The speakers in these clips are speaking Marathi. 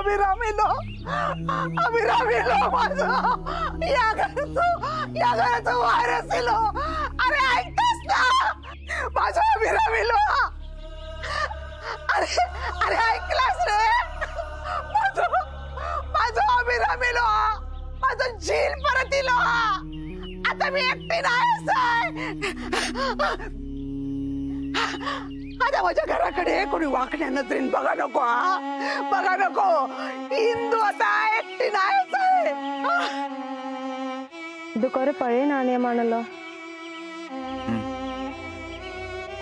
अभिराम येलो माझं या घराचं वारस येलो. अरे ऐकतोस ना माझं अभिराम येलो. अरे ऐकलास रे माझं अभिराम येलो. माझं झील परत येलो. आता मी एकटी नाही. आता माझ्या घराकडे कोणी वाकड्या नजरेन बघा नको. बघा नको. इंदू आता एकटी नाहीच आहे. दुकारे पळे नाणे मानलं.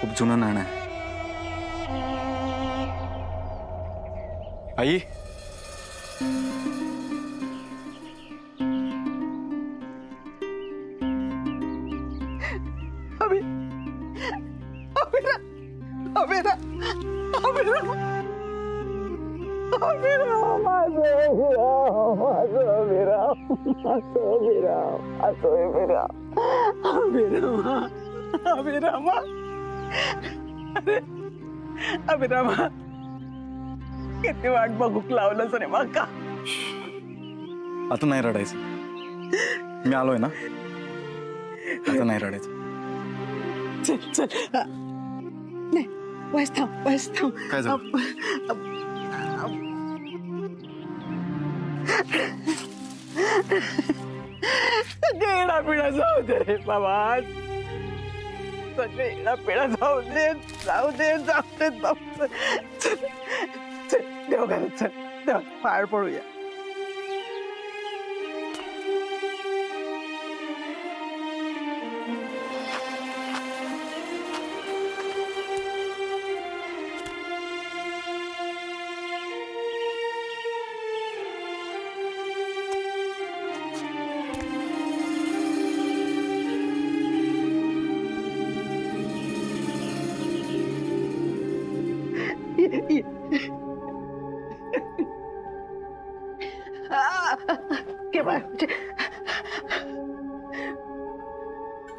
खूप जुनं नाणं आहे. आई अभिरामा किती वाट बघूक लावलंस रे माका. आता नाही रडायचं. मी आलोय ना. आता नाही रडायचं. चल नाही बस थांब. काय झालं? सगळा पिढा जाऊ दे रे बाबा. सगळा पिढा जाऊ दे. चल देवघरात चल. देव पाय पडूया.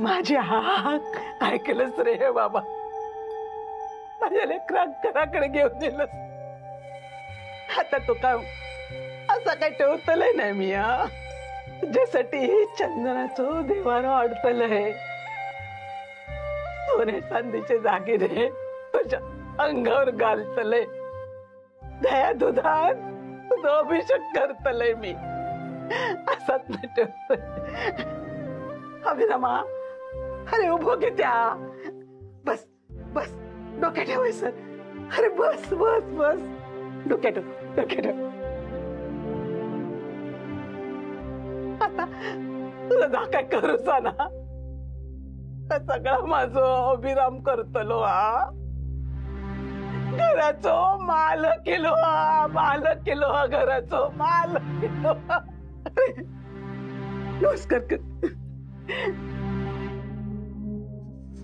माझी हाक ऐकलंच रे बाबा. माझ्या लेकराक घराकडे घेऊन दिलंस. आता तो काय असं काय ठेवतलंय नाही मी. तुझ्यासाठी चंदनाचं देवानं अडतलंय. सोने चांदीचे दागिने तुझ्या अंगावर घालतलंय. दया दुधात तुझं अभिषेक करतलंय मी. असाच नाही ठेवतोय. अभिरामा अरे उभो घे त्या. बस डोक्या ठेवायचं. अरे बस डोक्या ठेव. आता तुला जा काय करूच ना. सगळं माझं अभिराम करतलो. घराचो मालक केलो. घराचो मालक केलो. नमस्कार कर.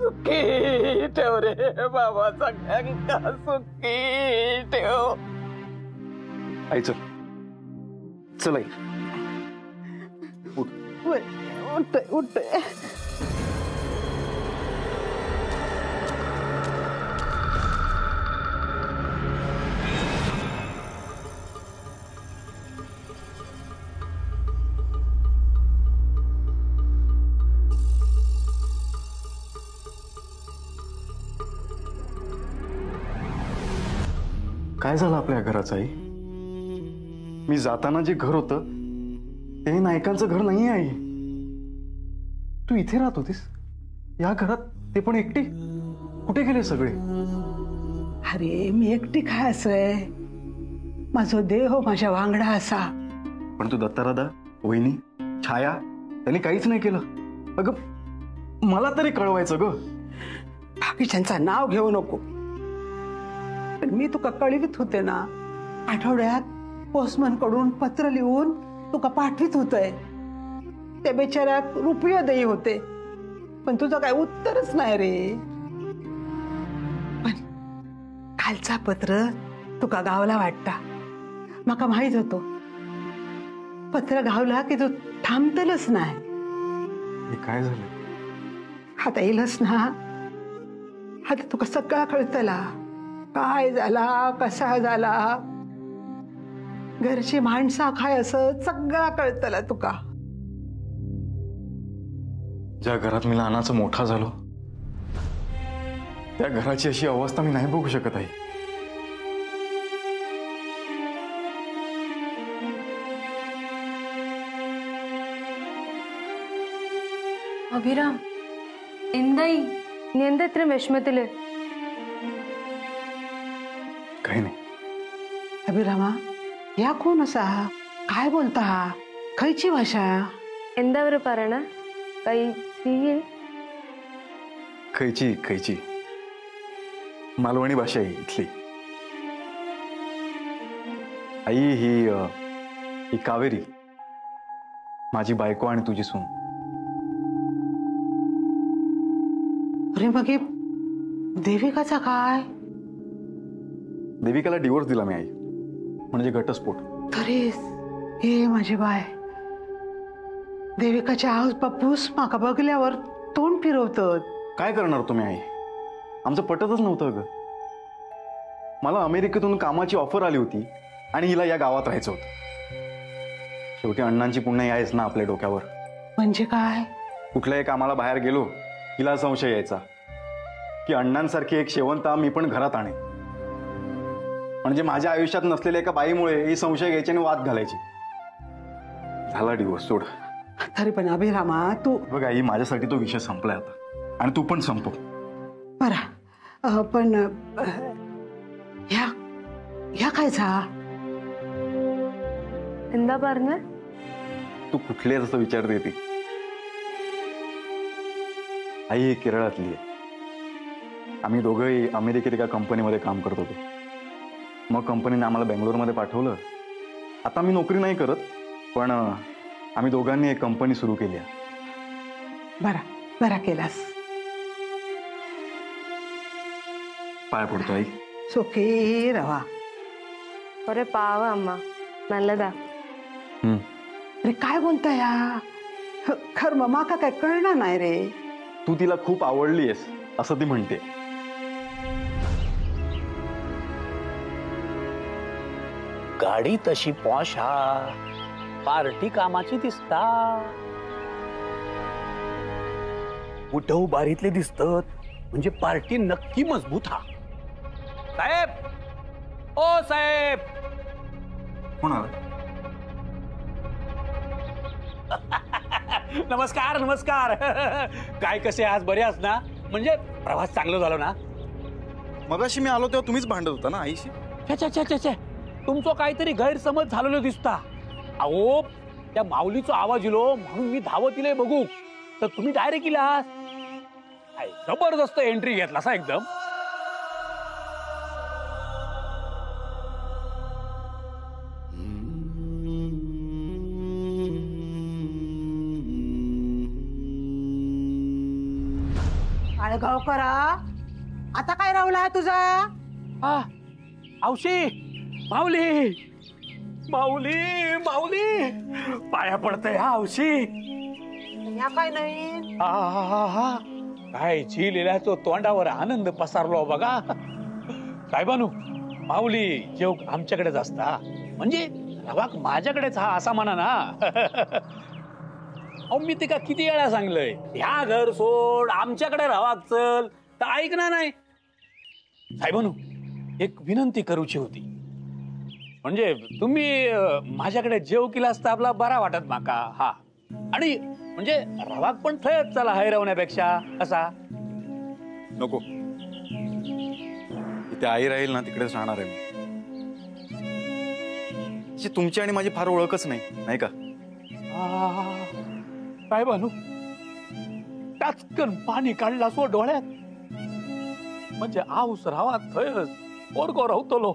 सुखी ठेव रे बाबा. सगळ्यांका सुखी ठेव. आई चल आई. उठ. काय झालं आपल्या घराचं आई? मी जाताना जे घर होतं ते नायकांचं घर नाही आहे. तू इथे राहत होतीस या घरात, ते पण एकटी. कुठे गेले सगळे? अरे मी एकटी काय असय. माझो देह माझ्या वांगडा असा. पण तू दत्तारादा, वहिनी, छाया त्यांनी काहीच नाही केलं. अगं मला तरी कळवायचं ग. बाकीच्यांचं नाव घेऊ नको. पण मी तुका कळवित होते ना. आठवड्यात पोस्टमन कडून पत्र लिहून तुका पाठवित होतंय. त्या बेचाऱ्याक रुपये देई होते. पण तुझं काय उत्तरच नाही रे. पण कालचा पत्र तुका गावला वाटता. माका माहित होतो. पत्र गावला की तू थांबतलच नाही. हे काय झालं? आता येईलच ना. आता तुका सगळा कळतला. काय झाला, कसा झाला. घरची माणसा काय असं सगळा कळतला तुका. ज्या घरात मी लहानाचा मोठा झालो त्या घराची अशी अवस्था मी नाही बघू शकत आहे. അഭിരാം എന്തായി? നീ എന്താ ഇത്രയും വിഷമത്തില്? काही नाही. अभिरामा, या कोण असा? काय बोलता? खयची भाषा? എന്താ അവര് പറയണ? കൈ ചെയ്യ്. खयची खयची मालवणी भाषा आहे इथली. आई ही कावेरी माझी बायको आणि तुझी सून. अरे मग हे देविकाचा काय? देविकाला डिवोर्स दिला मी आई, म्हणजे घटस्फोट. तरीच हे माझी बाय देविकाच्या आऊस बापूस माका बघल्यावर तोंड फिरवतात. काय करणार तुम्ही आई? आमचं पटतच नव्हतं ग. मला अमेरिकेतून कामाची ऑफर आली होती आणि हिला या गावात राहायचं होतं. शेवटी अण्णांची पुण्य आहेच ना आपल्या डोक्यावर. म्हणजे काय? कुठल्याही कामाला बाहेर गेलो हिला संशय यायचा की अण्णांसारखी एक शेवंता मी पण घरात आणेन. म्हणजे माझ्या आयुष्यात नसलेल्या एका बाईमुळे ही संशय घ्यायची आणि वाद घालायची. झाला डिवोर्स, सोड. तरी पण अभिरामा तू बघ आई, माझ्यासाठी तो विषय संपलाय आता, आणि तू पण संपव. बरा पण ह्या कायचा? എന്താ പറഞ്ഞ? तू कुठले असं विचारते ती? आई ही केरळातली आहे. आम्ही दोघंही अमेरिकेत एका कंपनीमध्ये काम करत होतो. मग कंपनीने आम्हाला बेंगलोरमध्ये पाठवलं. आता मी नोकरी नाही करत, पण आम्ही दोघांनी एक कंपनी सुरू केली आहे. बरा केलास. पाय पडतो आई. सुखी रवा. ഒരേ പാവ അമ്മ, നല്ലതാ. अरे काय बोलता या? खरं माका काय कळणार नाही रे. तू तिला खूप आवडलीयस असं ती म्हणते. गाडी तशी पॉश हा, पार्टी कामाची दिसता. उठव बारीतले दिसतात म्हणजे पार्टी नक्की मजबूत हा. साहेब, ओ साहेब. होणार. नमस्कार नमस्कार. काय कसे आज? बरे आहात ना? म्हणजे प्रवास चांगला झाला ना? मगाशी मी आलो तेव्हा तुम्हीच भांडत होता ना आईशी. छे तुमचं काहीतरी गैरसमज झालेलं दिसता. अहो, त्या माऊलीचा आवाज इलो म्हणून मी धावत इले बघू, तर तुम्ही डायरेक्ट इला. जबरदस्त एंट्री घेतला असा एकदम. आळगावकरा, आता काय राहुला तुझा? औशी, माऊली माऊली माऊली, पाया पडतंय हा औशी. या काय नाही? काय झी लिहिल्याचो तोंडावर आनंद पसारलो बघा. साहेबानू, माऊली जेव आमच्याकडेच असता, म्हणजे रवाक माझ्याकडेच हा असा म्हणा ना. अहो, मी ते का किती वेळा सांगलंय, ह्या घर सोड, आमच्याकडे रवाक चल, तर ऐकणार नाही. साहेबानू, एक विनंती करूची होती. म्हणजे तुम्ही माझ्याकडे जेव केला असता आपला बरा वाटत माका. हा, आणि म्हणजे रवाक पण थयच चला हैरवण्यापेक्षा असा. नको, इथे आई राहील ना तिकडेच राहणार आहे मी. तुमची आणि माझी फार ओळखच नाही का? काय बनू, टाचकन पाणी काढला सो डोळ्यात. म्हणजे आऊस रावा थयच पोरगो राहतलो.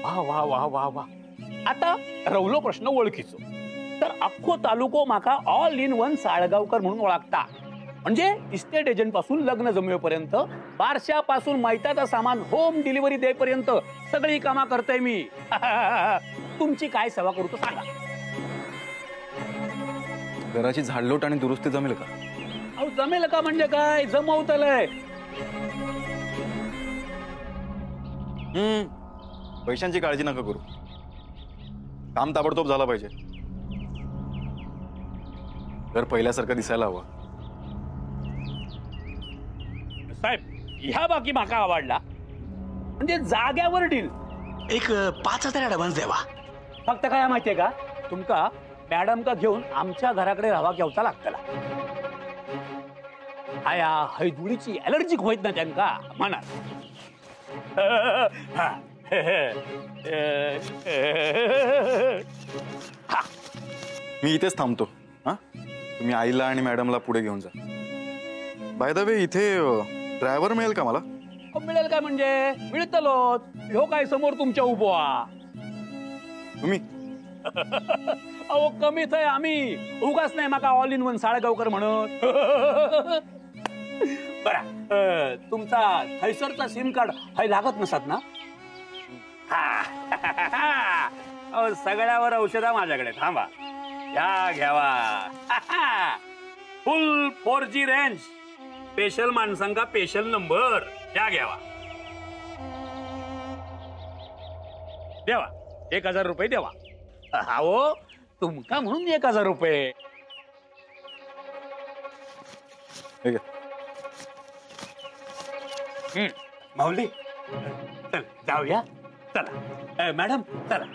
वा वा वा वा वा. आता रवलो प्रश्न ओळखीचो, तर अख्खो तालुको माका ऑल इन वन साळगावकर म्हणून ओळखता. म्हणजे इस्टेट एजंट पासून लग्न जमवेपर्यंत, बारशापासून मैताचं सामान होम डिलिव्हरी देईपर्यंत सगळी कामा करतोय मी. तुमची काय सेवा करू तो सांगा. घराची झाडलोट आणि दुरुस्ती जमेल का? अहो, जमेल का म्हणजे काय, जमवतलंय. पैशांची काळजी नका करू. काम ताबडतोब झालं पाहिजे. घर पहिल्यासारखं दिसायला हवं. साहेब ह्या बाकी माका आवडला म्हणजे जाग्यावर डील. एक 5,000 ऍडव्हान्स द्यावा. फक्त काय माहितीये का तुमका मॅडम का घेऊन आमच्या घराकडे राहावा घेवचा लागतला. आया हैदुळीची अलर्जिक होईत ना त्यांका म्हणा. मी इथेच थांबतो. हा, तुम्ही आईला आणि मॅडमला पुढे घेऊन जा. बाय द वे, इथे ड्रायव्हर मिळेल का मला? मिळेल काय म्हणजे मिळतलोच. ह्यो काय समोर तुमच्या उभो तुम्ही अहो कमी थंय आम्ही उगाच नाही माका ऑल इन वन साळगावकर म्हणत. बरा तुमचा थैसरचा सिम कार्ड हाय लागत नसत ना? अहो सगळ्यावर औषधा माझ्याकडे. थांबा या घ्यावा. फुल 4G रेंज, स्पेशल माणसांका स्पेशल नंबर. या घ्यावा. देवा 1,000 रुपये देवा. अहो तुमका म्हणून 1,000 रुपये. ठीक आहे. माऊली चल जाऊया. चला मॅडम चला.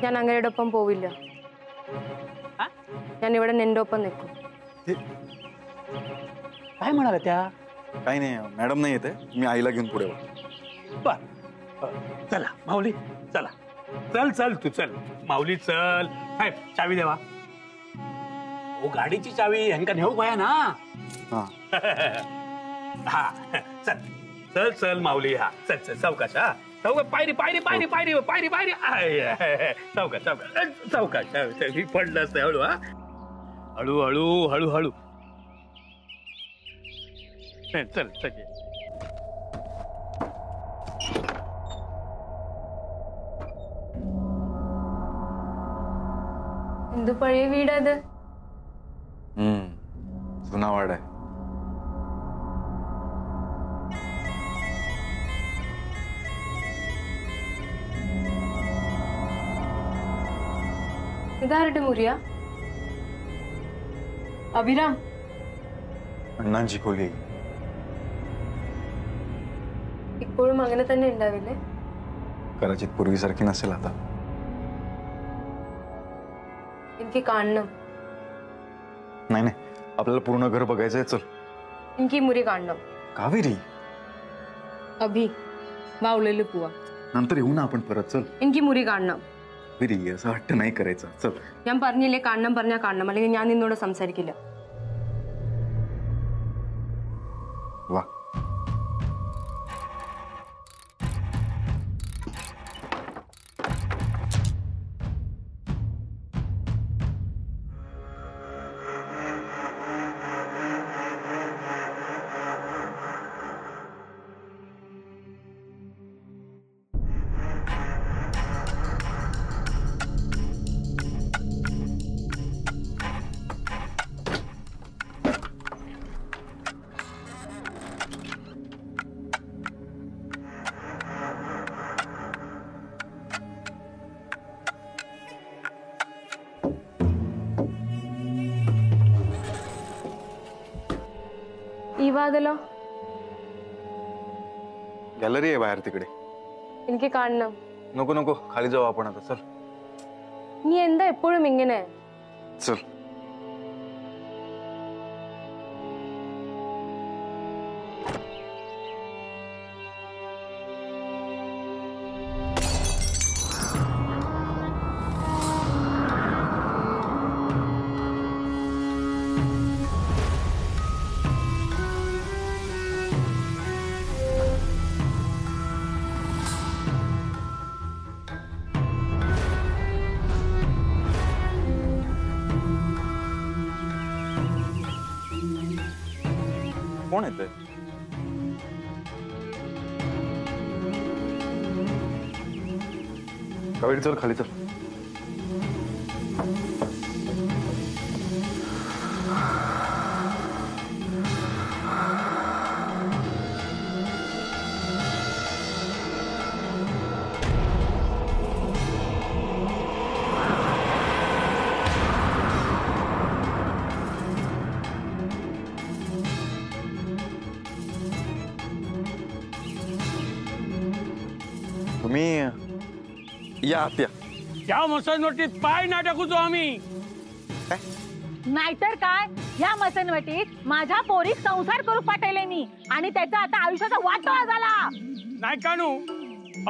ഞാൻ അങ്ങയുടെ ഒപ്പം പോവില്ല. ഞാൻ ഇവിടെ നിന്റെ ഒപ്പം നിൽക്കും. काय म्हणाला त्या? काही नाही, मॅडम नाही येते. मी आईला घेऊन पुढे बर चला माऊली चला. चल चल तू चल माऊली चल. साहेब चावी देवा. ओ गाडीची चावी ह्यांका नेऊ पाया ना. हा. हा चल चल चल माऊली. हा चल चल सावकाश. हा सावकाश. पायरी पायरी पायरी पायरी पायरी पायरी. सावकाश सावकाश सावकाश. पडलं असतं हळू. हा हळू हळू हळू हळू. चल चल. എന്ത് പഴയ വീടത്? जुना वाड आहे. ഇതാരുടെ മുറിയാ? अभिराम अण्णांची खोली. ഇപ്പോഴും അങ്ങനെ തന്നെ ഉണ്ടാവില്ലേ? कदाचित पूर्वीसारखी नसेल आता. എനിക്ക് കാണണം. नाही नाही, आपल्याला पूर्ण घर बघायचंय. चल. എനിക്ക് ഈ മുറി കാണണം. कावेरी अभि मावलेलं पुवा. नंतर येऊ ना आपण परत. चल. എനിക്ക് ഈ മുറി കാണണം. कावेरी असं हट्ट नाही करायचा. चल. ഞാൻ പറഞ്ഞില്ലേ കാണണം പറഞ്ഞാൽ കാണണം, അല്ലെങ്കിൽ ഞാൻ നിന്നോട് സംസാരിക്കില്ല. वा. ഈ വാതിലോ? गॅलरी आहे बाहेर तिकडे. എനിക്ക് കാണണം. नको नको, खाली जाऊ आपण आता. चल. നീ എന്താ എപ്പോഴും ഇങ്ങനെ? चल. कोण येतंय? कावेरी चल खाली. चल. तुम्ही या आत या. त्या मसनवटीत पाय ना टाकूचो आम्ही. नाहीतर काय, या मसनवटीत माझ्या पोरीत संसार करू पाठवले मी आणि त्याचा आता आयुष्याचा वाटोळा झाला. नाही कानू,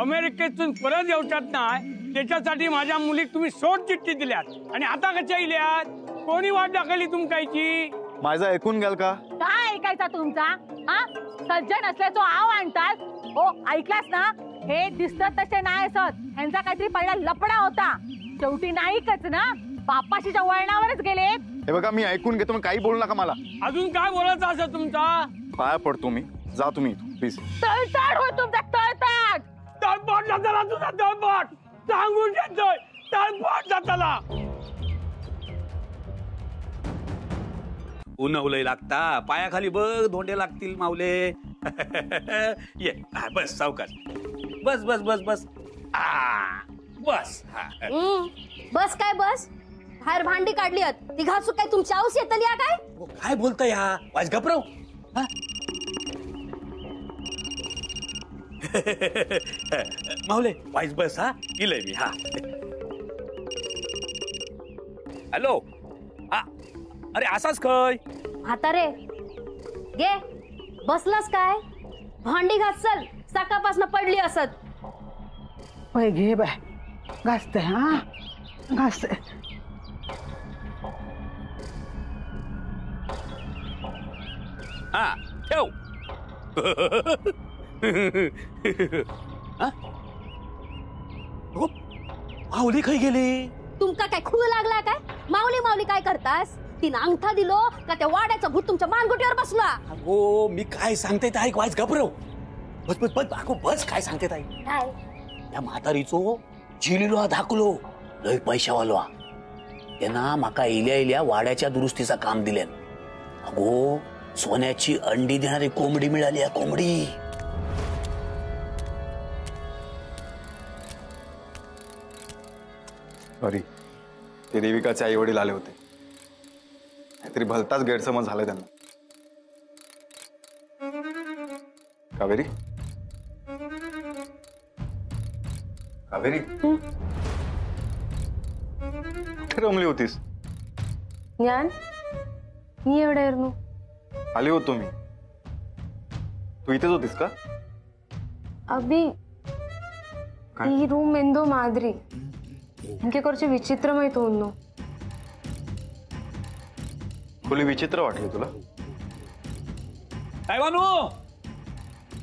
अमेरिकेतून परत येऊच्यात नाही त्याच्यासाठी माझ्या मुलीक तुम्ही सोड चिठ्ठी दिल्यात आणि आता कशा इल्यात? कोणी वाट दाखवली तुमकायची? माझं ऐकून घ्याल का? काय ऐकायचा तुमचा? हा, सज्जन असल्याचो आव आणतात. ओ ऐकलास ना, हे दिसत तसे नाही असत. ह्यांचा काहीतरी पहिला लपडा होता, शेवटी नाहीकच ना, बापाशीच्या वळणावरच गेले. हे बघा, मी ऐकून घेतो, मग काही बोलू नका मला. अजून काय बोलायचं असं तुमचा? पाया पडतो मी. जा तुम्ही प्लीज. तळताड होय तुमचा, तळताड. तळपाट जाताला तुझा, तळपाट सांगून घेतोय, तळपाट जाताला. उन्हवलंय लागता, पायाखाली बघ धोंडे लागतील माऊले. ये बस सावकाश, बस बस बस बस. बस. बस काय बस, बाहेर भांडी काढली ती घासू काय तुमची आऊस येतली काय? काय बोलताय हा? वाज गपराव. माऊले वाईस बस. हा इलय मी. हा हॅलो. हा अरे असाच खय म्हातारे गे बसलास काय? भांडी घास चल, सकाळपासून पडली असत. होय घे बाय, घासते. हा घासते. हा ठेव. माऊली खाई गेली. तुमका काय खूळ लागला काय? माऊली माऊली काय करतास? तिनं अंगठा दिलो का त्या वाड्याचा भूत तुमच्या मानगुटीवर बसला? अगो मी काय सांगते ते ऐक. वाईस गपराव. बस बस बस. अगो बस काय सांगते ताई. काय? त्या म्हातारीचो जिलिलो धाकलो लय पैशावालो. त्यांना माका इल्या इल्या वाड्याच्या दुरुस्तीचा काम दिल्यान. अगो सोन्याची अंडी देणारी कोंबडी मिळाली. कोंबडी. सॉरी, ते देविकाचे आई वडील आले होते. काहीतरी भलताच गैरसमज झालाय त्यांना. कावेरी, कावेरी कुठे रमली होतीस? ഞാൻ നീ എവിടെയായിരുന്നു? आली होतो मी. तू इथेच होतीस का? അബി ഈ റൂം എന്തോ മാതിരി, എനിക്ക് കുറച്ച് വിചിത്രമായി തോന്നുന്നു. खोली विचित्र वाटली तुला? काय बनू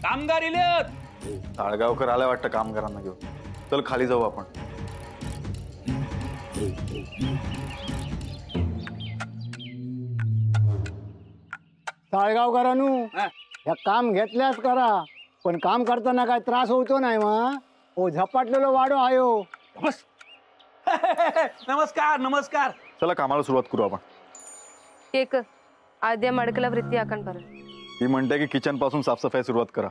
कामगार इलेत. ताळगावकर आल्या वाटतं कामगारांना घेऊन. चल खाली जाऊ आपण. ताळगावकरांनू या काम घेतल्याच करा, पण काम करताना काय त्रास होतो नाही मग. ओ झपाटलेलो वाडो आयो. बस. नमस्कार नमस्कार. चला कामाला सुरुवात करू आपण. കേക്ക് ആദ്യം അടുക്കള വൃത്തിയാക്കാൻ പറ. ती म्हणते की किचन पासून साफसफाई सुरुवात करा.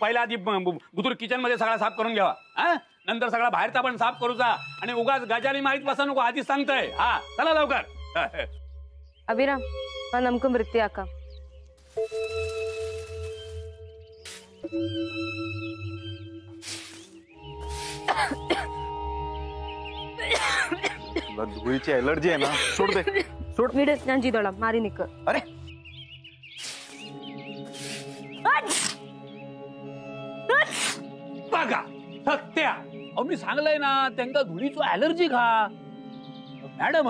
पहिला आधी बुतूर किचन मध्ये सगळा साफ करून घ्यावा. हा नंतर सगळा बाहेरचा पण साफ करूचा आणि उगाच गजाली मारीत बसा नको. आधीच सांगतोय. हा चला लवकर. അഭിരാം അത് നമുക്ക് വൃത്തിയാക്കാം. तुला धुळीची एलर्जी आहे ना? सोड दे, सोड. വീട് ഞാൻ ചെയ്തോളാം, മാറി നിൽക്ക്. अरे बघा सत्या, अहो मी सांगलंय ना त्यांना धुळीची ऍलर्जी का. मॅडम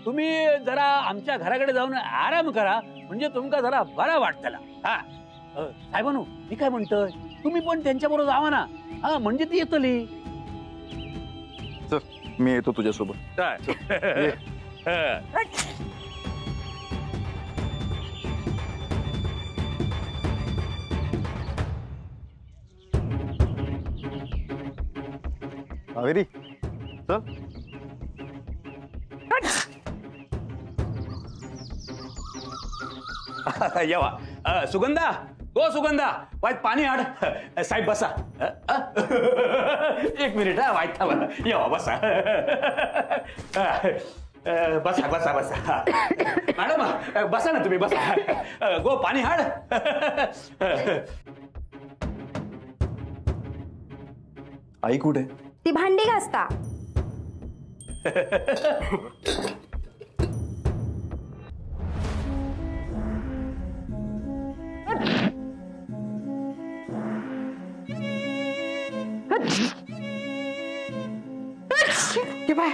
तुम्ही जरा आमच्या घराकडे जाऊन आराम करा, म्हणजे तुमका जरा बरा वाटतला. हा साहेबानू मी काय म्हणतोय, तुम्ही पण त्यांच्या बरोबर जावा ना. हा म्हणजे ती येतली. चल मी येतो तुझ्यासोबत. ये. कावेरी चल. येवा सुगंधा. हो सुगंधा, वाईट पाणी आड. साहेब बसा. एक मिनिट. हा वाईट येवा बसा. बसा बसा बसा. मॅडम बसा ना तुम्ही, बसा. गो पाणी हाड. आई कुठे? ती भांडी घासता. के बाय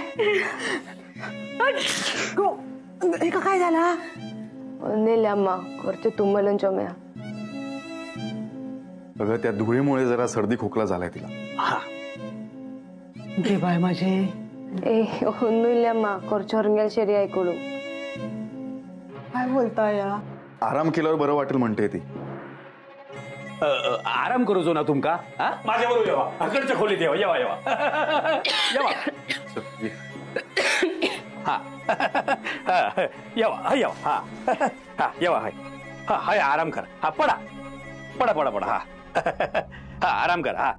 एका काय झाला? ಒಂದಿಲ್ಲ ಅಮ್ಮ ಕೊರ್ಚು ತುಮ್ಮಲನ್ ಚೊಮೆಯ. अगं त्या धुळीमुळे जरा सर्दी खोकला झालाय तिला. गे बाय माझे. ಏ ಒಂದಿಲ್ಲ ಅಮ್ಮ ಕೊರ್ಚು ಹೊರಗೆಲ್ಲ ಸರಿ ಆಯ್ಕೊಳು. काय बोलताय या? आराम केल्यावर बरं वाटेल म्हणते ती. आराम करू जो ना तुमका. माझ्या बरोबर येवा, अकडच्या खोलीत येवा. येवा येवा येवा. हा येवा येवा. हा हा येवा. हाय हा हाय आराम करा. हा पडा पडा पडा पडा. हा हा आराम करा. हा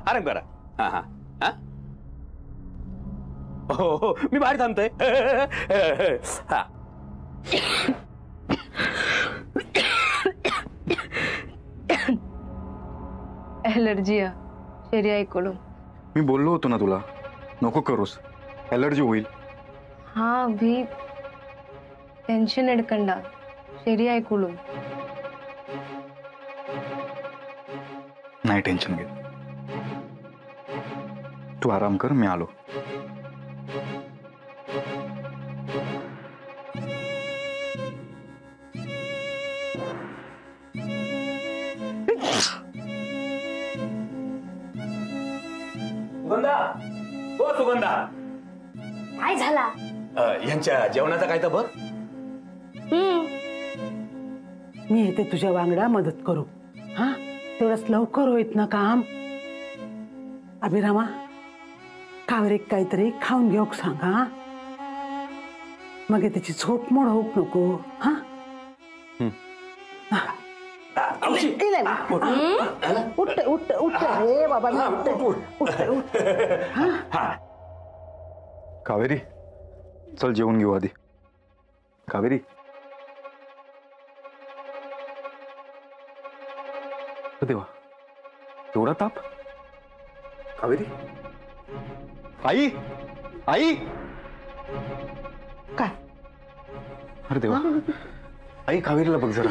आराम करा. हा हा हा. हो हो मी बाहेर थांबतोय. हा ಎಲರ್ಜಿಯ ಸರಿ ಆಯ್ಕೊಳು. मी बोललो होतो ना तुला नको करूस, ॲलर्जी होईल. ಹಾ ಅಭಿ ಟೆನ್ಷನ್ ಹಿಡ್ಕಂಡ ಸರಿ ಆಯ್ಕೊಳು. नाही टेन्शन घे, तू आराम कर, मी आलो. सुगंधा हो सुगंधा. काय झाला? यांच्या जेवणाचा काय तर बघ. मी येते तुझ्या वांगडा मदत करू. हा तेवढंच लवकर होईत ना काम. अभिरामा कावरेक काहीतरी खाऊन घेऊ सांगा. मग त्याची झोप मोड होऊ नको. हा उठ उठ उठ रे बाबा, मी उठते. उठ. कावेरी चल जेवून घेऊ आधी. कावेरी देवा एवढा ताप. कावेरी आई आई. काय? अरे देवा आई कावेरीला बघ जरा.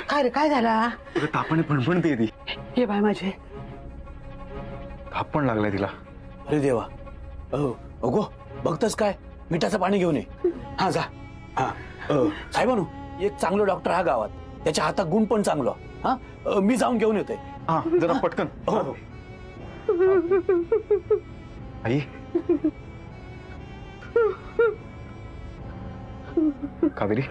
काय रे काय झाला? तापाने फणफणते ती. हे बाय माझे ताप पण लागलाय तिला. अरे देवा. अगो बघतस काय, मिठाचं पाणी घेऊन ये. हा जा. हा साहेबानू एक चांगलं डॉक्टर हा गावात, त्याच्या हातात गुण पण चांगलं. हा मी जाऊन घेऊन येतोय. हा जरा पटकन. हो आई कावेरी